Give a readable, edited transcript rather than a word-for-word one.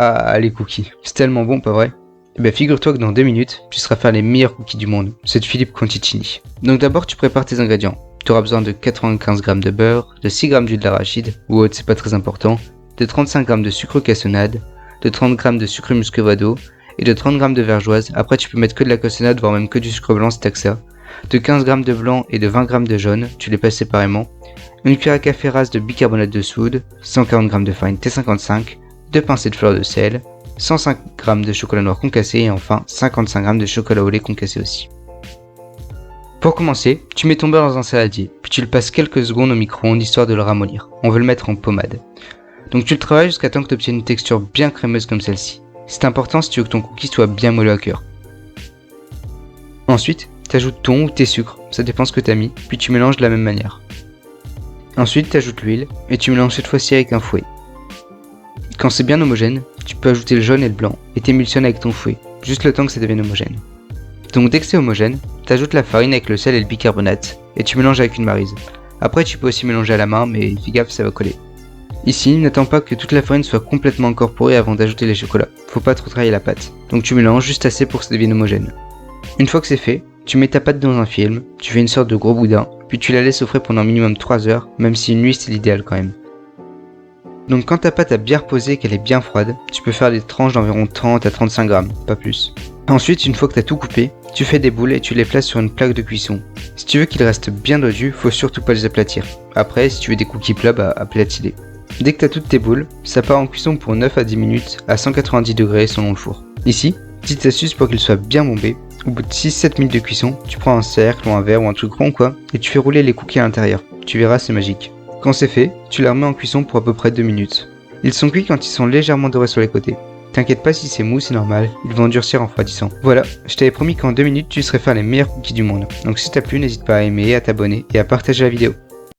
Ah, les cookies, c'est tellement bon, pas vrai? Eh bien, figure-toi que dans 2 minutes, tu seras faire les meilleurs cookies du monde. C'est de Philippe Conticini. Donc d'abord, tu prépares tes ingrédients. Tu auras besoin de 95 g de beurre, de 6 g d'huile d'arachide, ou autre, c'est pas très important, de 35 g de sucre cassonade, de 30 g de sucre muscovado, et de 30 g de vergeoise. Après, tu peux mettre que de la cassonade, voire même que du sucre blanc si t'as que ça. De 15 g de blanc et de 20 g de jaune, tu les passes séparément. Une cuillère à café rase de bicarbonate de soude, 140 g de farine T55, 2 pincées de fleur de sel, 105 g de chocolat noir concassé et enfin 55 g de chocolat au lait concassé aussi. Pour commencer, tu mets ton beurre dans un saladier, puis tu le passes quelques secondes au micro-ondes histoire de le ramollir. On veut le mettre en pommade. Donc tu le travailles jusqu'à temps que tu obtiennes une texture bien crémeuse comme celle-ci. C'est important si tu veux que ton cookie soit bien moelleux à cœur. Ensuite, tu ajoutes ton ou tes sucres, ça dépend ce que tu as mis, puis tu mélanges de la même manière. Ensuite, tu ajoutes l'huile et tu mélanges cette fois-ci avec un fouet. Quand c'est bien homogène, tu peux ajouter le jaune et le blanc et t'émulsionnes avec ton fouet, juste le temps que ça devienne homogène. Donc dès que c'est homogène, tu ajoutes la farine avec le sel et le bicarbonate et tu mélanges avec une maryse. Après tu peux aussi mélanger à la main mais fais gaffe, ça va coller. Ici, n'attends pas que toute la farine soit complètement incorporée avant d'ajouter les chocolats, faut pas trop travailler la pâte, donc tu mélanges juste assez pour que ça devienne homogène. Une fois que c'est fait, tu mets ta pâte dans un film, tu fais une sorte de gros boudin, puis tu la laisses au frais pendant minimum 3 heures, même si une nuit c'est l'idéal quand même. Donc quand ta pâte a bien reposé et qu'elle est bien froide, tu peux faire des tranches d'environ 30 à 35 grammes, pas plus. Ensuite, une fois que tu as tout coupé, tu fais des boules et tu les places sur une plaque de cuisson. Si tu veux qu'ils restent bien dodus, faut surtout pas les aplatir. Après, si tu veux des cookies plats, aplatis-les. Dès que tu as toutes tes boules, ça part en cuisson pour 9 à 10 minutes à 190 degrés selon le four. Ici, petite astuce pour qu'ils soient bien bombés, au bout de 6-7 minutes de cuisson, tu prends un cercle ou un verre ou un truc rond quoi, et tu fais rouler les cookies à l'intérieur. Tu verras, c'est magique. Quand c'est fait, tu les remets en cuisson pour à peu près 2 minutes. Ils sont cuits quand ils sont légèrement dorés sur les côtés. T'inquiète pas si c'est mou, c'est normal, ils vont durcir en refroidissant. Voilà, je t'avais promis qu'en 2 minutes tu serais faire les meilleurs cookies du monde. Donc si ça t'a plu, n'hésite pas à aimer, à t'abonner et à partager la vidéo.